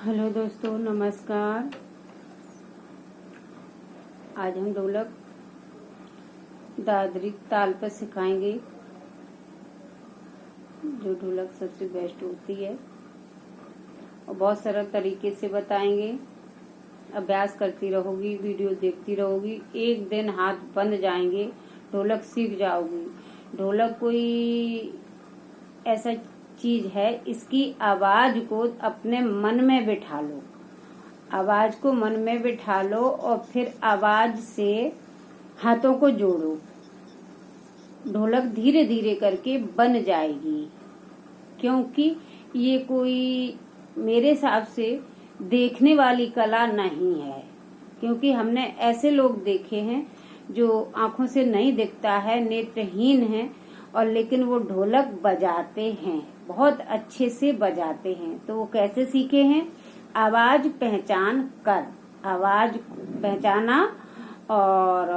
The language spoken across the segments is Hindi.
हेलो दोस्तों, नमस्कार। आज हम ढोलक दादरी ताल पर सिखाएंगे, जो ढोलक सबसे बेस्ट होती है और बहुत सरल तरीके से बताएंगे। अभ्यास करती रहोगी, वीडियो देखती रहोगी, एक दिन हाथ बन जाएंगे, ढोलक सीख जाओगी। ढोलक कोई ऐसा चीज है, इसकी आवाज को अपने मन में बिठा लो, आवाज को मन में बिठा लो और फिर आवाज से हाथों को जोड़ो। ढोलक धीरे धीरे करके बन जाएगी, क्योंकि ये कोई मेरे हिसाब से देखने वाली कला नहीं है। क्योंकि हमने ऐसे लोग देखे हैं जो आंखों से नहीं दिखता है, नेत्रहीन है, और लेकिन वो ढोलक बजाते हैं, बहुत अच्छे से बजाते हैं। तो वो कैसे सीखे हैं? आवाज पहचान कर, आवाज पहचाना और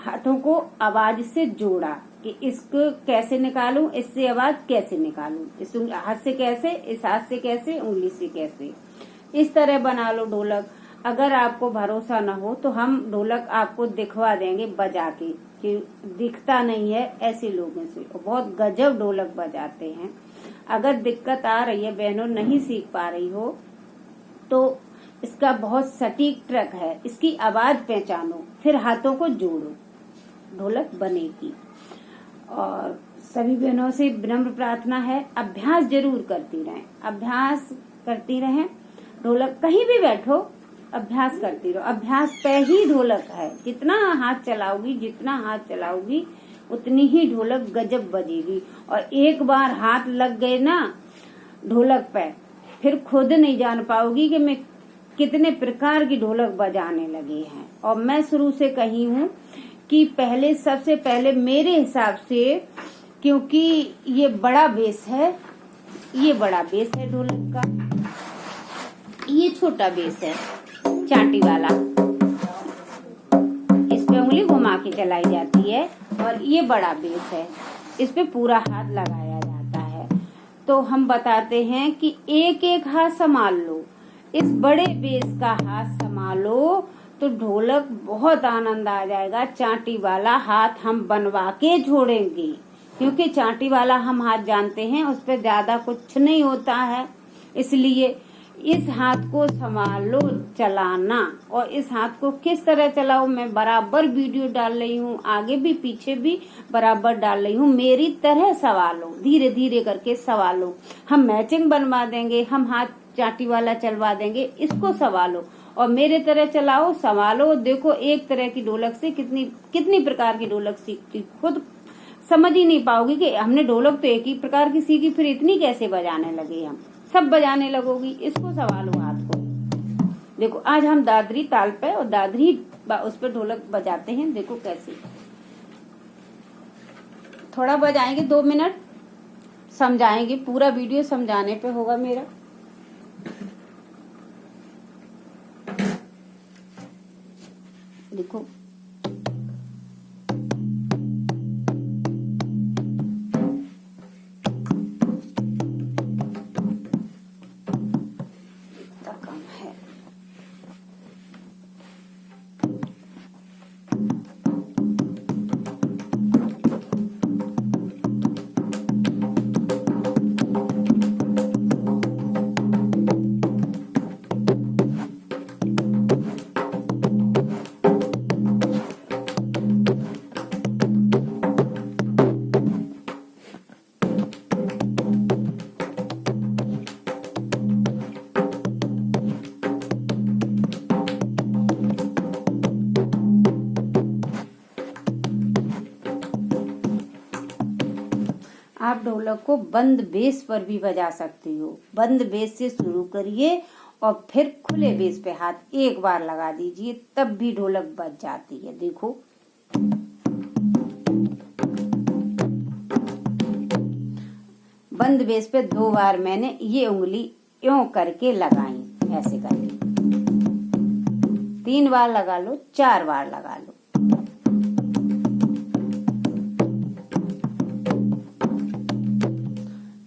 हाथों को आवाज से जोड़ा कि इसको कैसे निकालूं, इससे आवाज कैसे निकालूं, इस हाथ से कैसे, इस हाथ से कैसे, उंगली से कैसे, इस तरह बना लो ढोलक। अगर आपको भरोसा न हो तो हम ढोलक आपको दिखवा देंगे बजा के, कि दिखता नहीं है ऐसे लोगों से, और बहुत गजब ढोलक बजाते हैं। अगर दिक्कत आ रही है, बहनों नहीं सीख पा रही हो, तो इसका बहुत सटीक ट्रिक है। इसकी आवाज पहचानो, फिर हाथों को जोड़ो, ढोलक बनेगी। और सभी बहनों से विनम्र प्रार्थना है, अभ्यास जरूर करती रहें, अभ्यास करती रहें। ढोलक कहीं भी बैठो, अभ्यास करती रहो। अभ्यास पे ही ढोलक है। जितना हाथ चलाओगी उतनी ही ढोलक गजब बजेगी। और एक बार हाथ लग गए ना ढोलक पे, फिर खुद नहीं जान पाओगी कि मैं कितने प्रकार की ढोलक बजाने लगी हैं। और मैं शुरू से कही हूँ कि सबसे पहले मेरे हिसाब से, क्योंकि ये बड़ा बेस है, ये बड़ा बेस है ढोलक का, ये छोटा बेस है चाटी वाला, इस पे उंगली घुमा के चलाई जाती है, और ये बड़ा बेस है, इस पे पूरा हाथ लगाया जाता है। तो हम बताते हैं कि एक एक हाथ संभाल लो, इस बड़े बेस का हाथ संभालो तो ढोलक बहुत आनंद आ जाएगा। चाटी वाला हाथ हम बनवा के छोड़ेंगे, क्योंकि चाटी वाला हम हाथ जानते हैं, उस पर ज्यादा कुछ नहीं होता है। इसलिए इस हाथ को संभालो चलाना। और इस हाथ को किस तरह चलाओ, मैं बराबर वीडियो डाल रही हूँ, आगे भी पीछे भी बराबर डाल रही हूँ। मेरी तरह संभालो, धीरे धीरे करके संभालो। हम मैचिंग बनवा देंगे, हम हाथ चाटी वाला चलवा देंगे, इसको संभालो और मेरे तरह चलाओ, संभालो। देखो एक तरह की ढोलक से कितनी प्रकार की ढोलक सीखती, खुद समझ ही नहीं पाओगी कि हमने ढोलक तो एक ही प्रकार की सीखी, फिर इतनी कैसे बजाने लगे। हम सब बजाने लगोगी, इसको संभालो हाथ को। देखो आज हम दादरी ताल पे और दादरी उस पे ढोलक बजाते हैं। देखो कैसे, थोड़ा बजाएंगे, 2 मिनट समझाएंगे, पूरा वीडियो समझाने पे होगा मेरा। देखो कम है। आप ढोलक को बंद बेस पर भी बजा सकती हो। बंद बेस से शुरू करिए और फिर खुले बेस पे हाथ एक बार लगा दीजिए, तब भी ढोलक बज जाती है। देखो बंद बेस पे 2 बार मैंने ये उंगली यों करके लगाई, ऐसे करके 3 बार लगा लो, 4 बार लगा लो।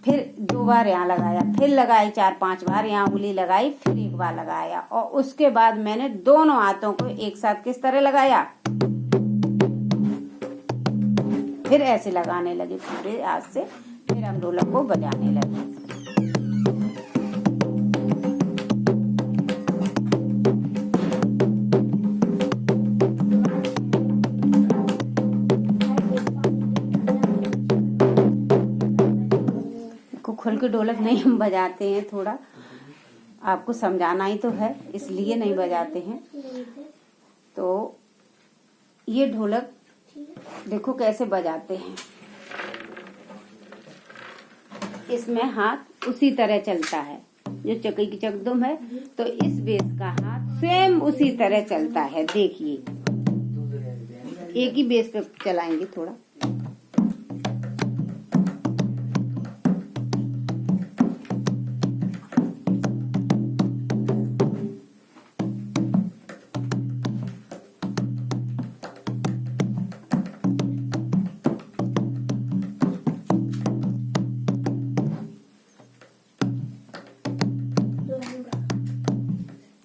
फिर 2 बार यहाँ लगाया, फिर लगाई 4-5 बार, यहाँ उंगली लगाई, फिर एक बार लगाया, और उसके बाद मैंने दोनों हाथों को एक साथ किस तरह लगाया, फिर ऐसे लगाने लगे पूरे हाथ से, फिर हम ढोलक को बजाने लगे। खुल के ढोलक नहीं हम बजाते हैं, थोड़ा आपको समझाना ही तो है, इसलिए नहीं बजाते हैं। तो ये ढोलक देखो कैसे बजाते हैं, इसमें हाथ उसी तरह चलता है जो चक्की की चकदुम है, तो इस बेस का हाथ सेम उसी तरह चलता है। देखिए एक ही बेस पे चलाएंगे थोड़ा।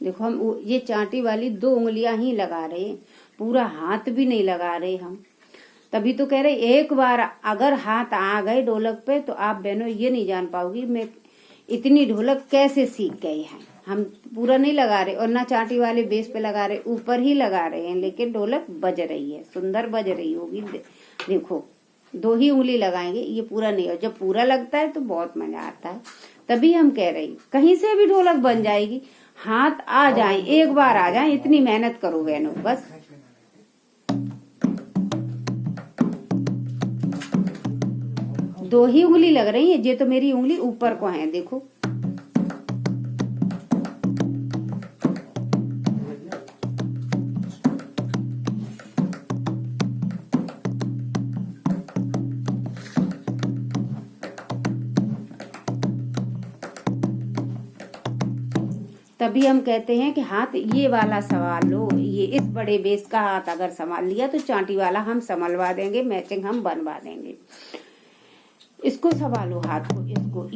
देखो हम ये चांटी वाली 2 उंगलियां ही लगा रहे हैं, पूरा हाथ भी नहीं लगा रहे हम। तभी तो कह रहे एक बार अगर हाथ आ गए ढोलक पे तो आप बहनों ये नहीं जान पाओगी मैं इतनी ढोलक कैसे सीख गए हैं। हम पूरा नहीं लगा रहे और ना चांटी वाले बेस पे लगा रहे, ऊपर ही लगा रहे हैं, लेकिन ढोलक बज रही है, सुंदर बज रही होगी। देखो 2 ही उंगली लगाएंगे, ये पूरा नहीं, और जब पूरा लगता है तो बहुत मजा आता है। तभी हम कह रहे कहीं से भी ढोलक बन जाएगी, हाथ आ जाए, एक बार आ जाए, इतनी मेहनत करो बहनों बस। दो ही उंगली लग रही है, ये तो मेरी उंगली ऊपर को है, देखो। तभी हम कहते हैं कि हाथ ये वाला संभाल लो, ये इस बड़े बेस का हाथ अगर संभाल लिया तो चांटी वाला हम संभलवा देंगे, मैचिंग हम बनवा देंगे। इसको संभालो हाथ को, इसको,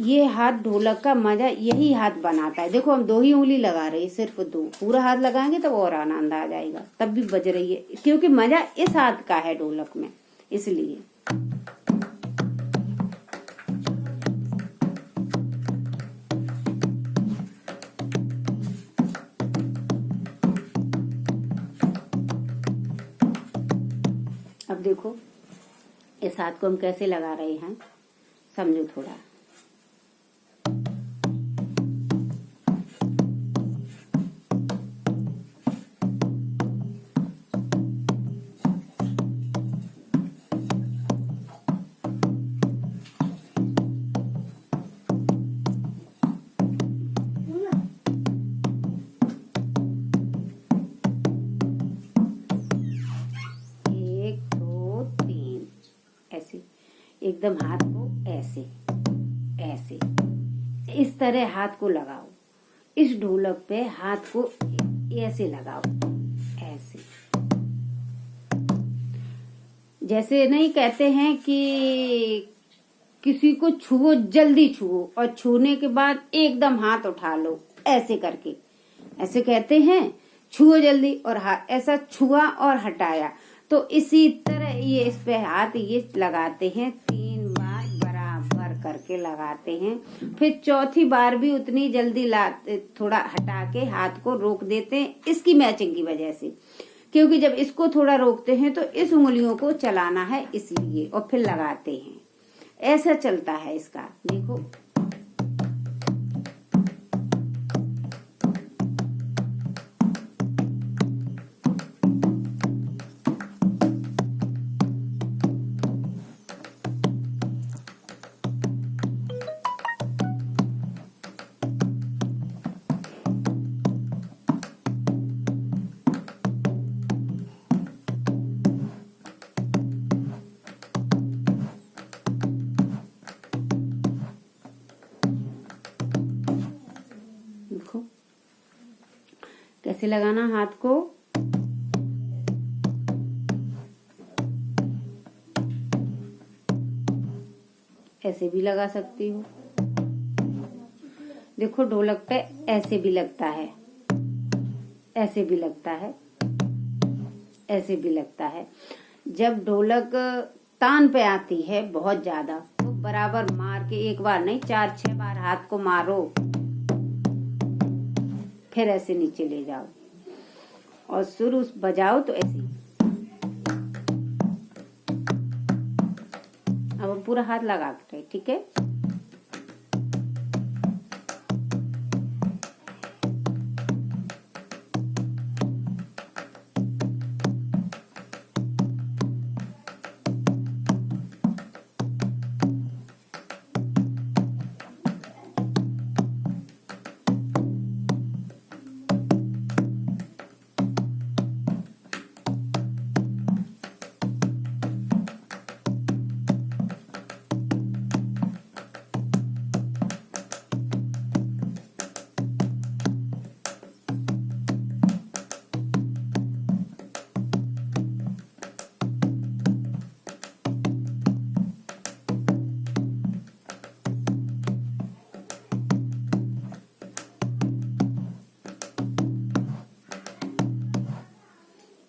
ये हाथ ढोलक का मजा यही हाथ बनाता है। देखो हम 2 ही उंगली लगा रहे हैं, सिर्फ 2, पूरा हाथ लगाएंगे तब और आनंद आ जाएगा, तब भी बज रही है, क्योंकि मजा इस हाथ का है ढोलक में, इसलिए। अब देखो इस हाथ को हम कैसे लगा रहे हैं, समझो थोड़ा। एकदम हाथ को ऐसे ऐसे इस तरह हाथ को लगाओ, इस ढोलक पे हाथ को ऐसे लगाओ, ऐसे। जैसे नहीं कहते हैं कि किसी को छुओ, जल्दी छुओ, और छूने के बाद एकदम हाथ उठा लो, ऐसे करके, ऐसे कहते हैं छुओ जल्दी, और हाथ ऐसा छुआ और हटाया। तो इसी तरह ये इस पे हाथ ये लगाते हैं, 3 बार बराबर करके लगाते हैं, फिर चौथी बार भी उतनी जल्दी थोड़ा हटा के हाथ को रोक देते हैं, इसकी मैचिंग की वजह से। क्योंकि जब इसको थोड़ा रोकते हैं तो इस उंगलियों को चलाना है, इसलिए, और फिर लगाते हैं। ऐसा चलता है इसका, देखो। देखो कैसे लगाना हाथ को, ऐसे भी लगा सकती हूँ। देखो ढोलक पे ऐसे भी लगता है, ऐसे भी लगता है, ऐसे भी लगता है। जब ढोलक तान पे आती है बहुत ज्यादा तो बराबर मार के, एक बार नहीं 4-6 बार हाथ को मारो, फिर ऐसे नीचे ले जाओ और शुरू बजाओ तो ऐसे। अब पूरा हाथ लगा के, ठीक है।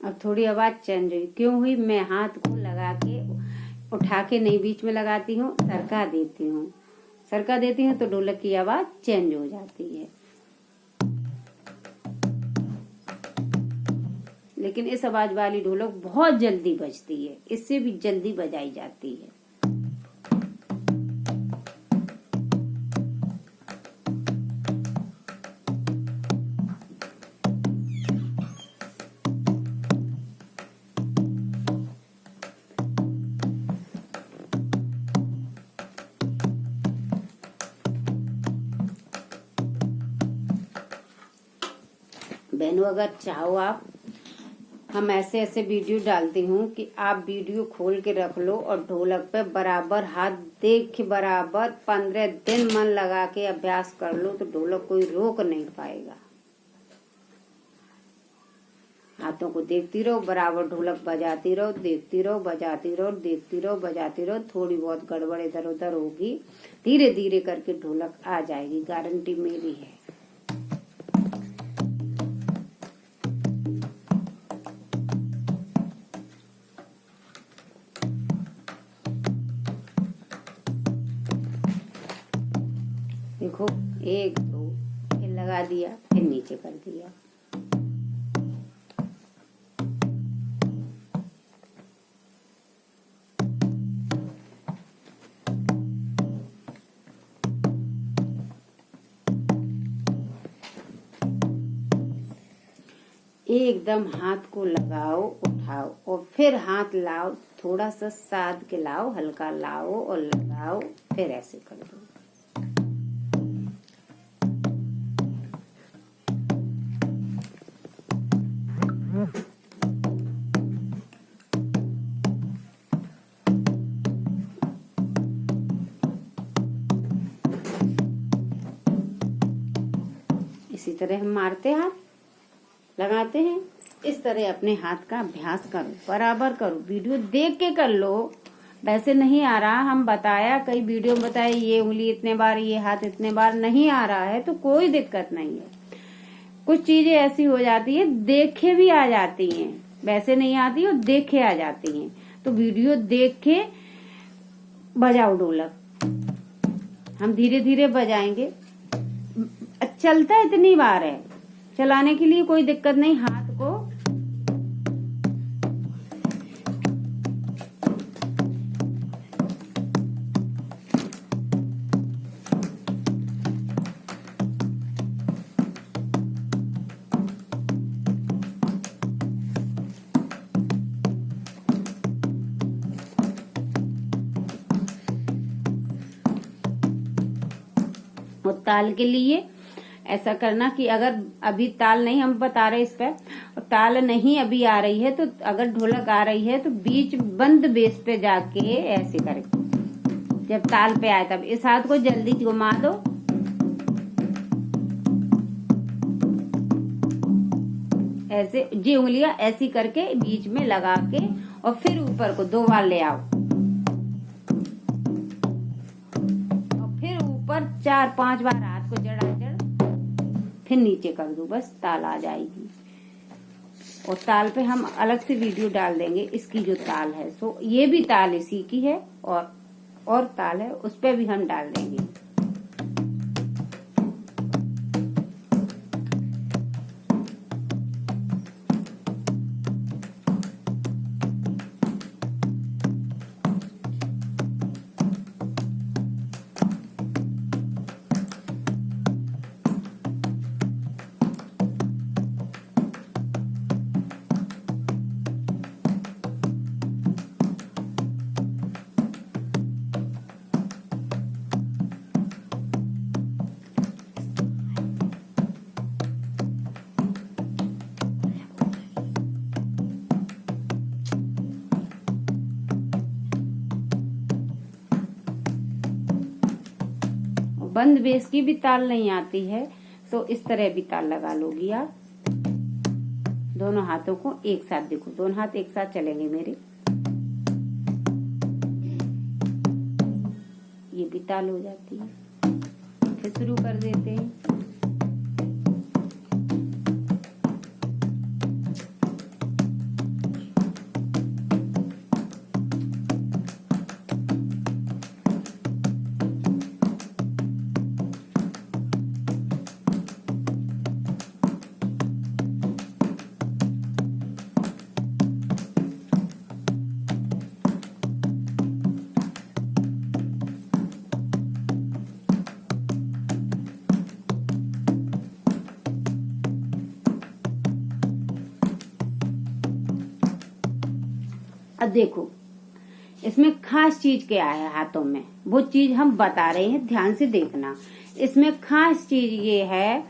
अब थोड़ी आवाज चेंज हुई, क्यों हुई? मैं हाथ को लगा के उठा के नहीं बीच में लगाती हूँ, सरका देती हूँ, सरका देती हूँ तो ढोलक की आवाज चेंज हो जाती है। लेकिन इस आवाज वाली ढोलक बहुत जल्दी बजती है, इससे भी जल्दी बजाई जाती है। बहनों, अगर चाहो आप, हम ऐसे ऐसे वीडियो डालती हूँ कि आप वीडियो खोल के रख लो और ढोलक पे बराबर हाथ देख के बराबर 15 दिन मन लगा के अभ्यास कर लो तो ढोलक कोई रोक नहीं पाएगा। हाथों को देखती रहो, बराबर ढोलक बजाती रहो, देखती रहो, बजाती रहो, देखती रहो, बजाती रहो। थोड़ी बहुत गड़बड़ इधर उधर होगी, धीरे धीरे करके ढोलक आ जाएगी, गारंटी मेरी है। देखो 1 2 फिर लगा दिया, फिर नीचे कर दिया। एकदम हाथ को लगाओ, उठाओ और फिर हाथ लाओ, थोड़ा सा साध के लाओ, हल्का लाओ और लगाओ, फिर ऐसे कर दो। इसी तरह हम मारते हाथ लगाते हैं, इस तरह अपने हाथ का अभ्यास करो, बराबर करो, वीडियो देख के कर लो। वैसे नहीं आ रहा, हम बताया, कई वीडियो में बताया ये उंगली इतने बार, ये हाथ इतने बार, नहीं आ रहा है तो कोई दिक्कत नहीं है। कुछ चीजें ऐसी हो जाती है देखे भी आ जाती हैं, वैसे नहीं आती और देखे आ जाती हैं, तो वीडियो देख के बजाओ ढोलक। हम धीरे धीरे बजाएंगे, चलता इतनी बार है, चलाने के लिए कोई दिक्कत नहीं। हाथ को और ताल के लिए ऐसा करना कि अगर अभी ताल नहीं हम बता रहे इस पे, और ताल नहीं अभी आ रही है, तो अगर ढोलक आ रही है तो बीच बंद बेस पे जाके ऐसे करके, जब ताल पे आए तब इस हाथ को जल्दी घुमा दो, ऐसे जी उंगलियां ऐसी करके बीच में लगा के और फिर ऊपर को 2 बार ले आओ और फिर ऊपर 4-5 बार हाथ को जड़ा फिर नीचे कर दूं, बस ताल आ जाएगी। और ताल पे हम अलग से वीडियो डाल देंगे, इसकी जो ताल है। सो ये भी ताल इसी की है और ताल है, उस पे भी हम डाल देंगे। बंद बेस की भी ताल नहीं आती है तो इस तरह भी ताल लगा लोगी आप। दोनों हाथों को एक साथ, देखो दोनों हाथ एक साथ चलेंगे मेरे, ये भी ताल हो जाती है। फिर शुरू कर देते हैं। अब देखो इसमें खास चीज क्या है हाथों में, वो चीज हम बता रहे हैं, ध्यान से देखना। इसमें खास चीज ये है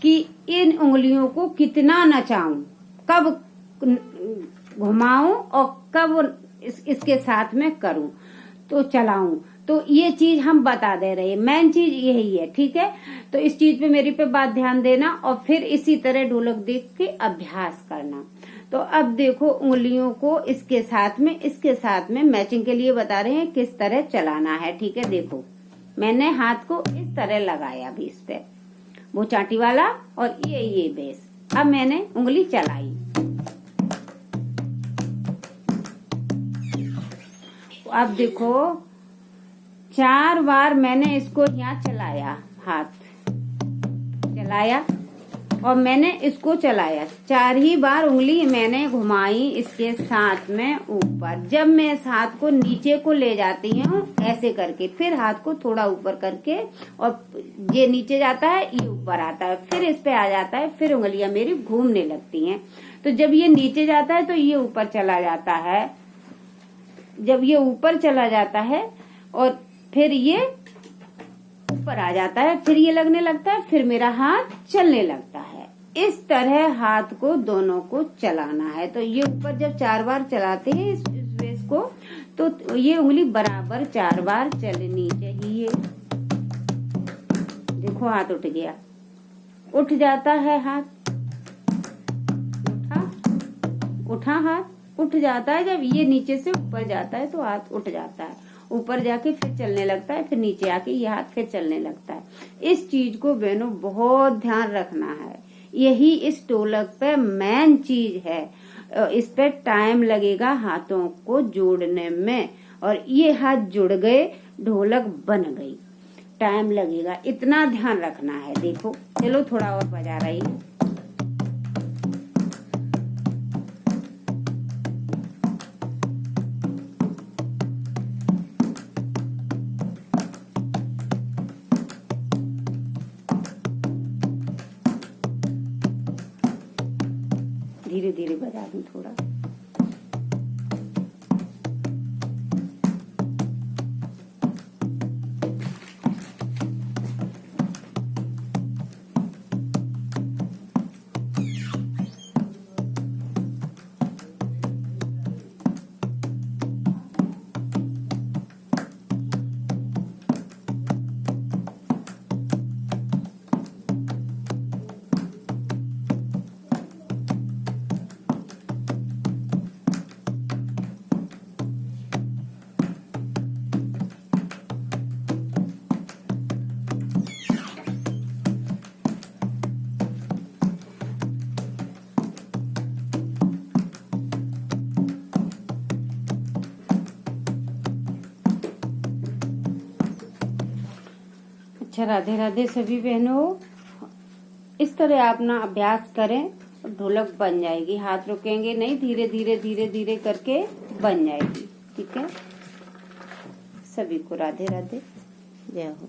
कि इन उंगलियों को कितना नचाऊं, कब घुमाऊं और कब इसके साथ में करूं तो चलाऊं, तो ये चीज हम बता दे रहे हैं। मेन चीज यही है, ठीक है। तो इस चीज पे मेरी पे बात ध्यान देना और फिर इसी तरह ढोलक देख के अभ्यास करना। तो अब देखो उंगलियों को इसके साथ में मैचिंग के लिए बता रहे हैं किस तरह चलाना है, ठीक है। देखो मैंने हाथ को इस तरह लगाया अभी इस पे, वो चाटी वाला और ये बेस। अब मैंने उंगली चलाई, अब देखो 4 बार मैंने इसको यहाँ चलाया, हाथ चलाया और मैंने इसको चलाया, 4 ही बार उंगली मैंने घुमाई इसके साथ में ऊपर। जब मैं इस हाथ को नीचे को ले जाती हूँ ऐसे करके, फिर हाथ को थोड़ा ऊपर करके, और ये नीचे जाता है ये ऊपर आता है, फिर इस पे आ जाता है, फिर उंगलियां मेरी घूमने लगती हैं। तो जब ये नीचे जाता है तो ये ऊपर चला जाता है, जब ये ऊपर चला जाता है और फिर ये ऊपर आ जाता है, फिर ये लगने लगता है, फिर मेरा हाथ चलने लगता है। इस तरह हाथ को दोनों को चलाना है। तो ये ऊपर जब 4 बार चलाते हैं इस बेस को, तो ये उंगली बराबर 4 बार चलनी चाहिए। देखो हाथ उठ गया, उठ जाता है हाथ, उठा हाथ उठ जाता है। जब ये नीचे से ऊपर जाता है तो हाथ उठ जाता है, ऊपर जाके फिर चलने लगता है, फिर नीचे आके ये हाथ फिर चलने लगता है। इस चीज को बहनों बहुत ध्यान रखना है, यही इस ढोलक पे मेन चीज है। इस पे टाइम लगेगा हाथों को जोड़ने में, और ये हाथ जुड़ गए ढोलक बन गई, टाइम लगेगा, इतना ध्यान रखना है। देखो चलो थोड़ा और बजा रही हूँ। धीरे धीरे बजा दूं थोड़ा। अच्छा, राधे राधे सभी बहनों। इस तरह आप ना अभ्यास करें और ढोलक बन जाएगी। हाथ रुकेंगे नहीं, धीरे धीरे धीरे धीरे करके बन जाएगी। ठीक है, सभी को राधे राधे, जय हो।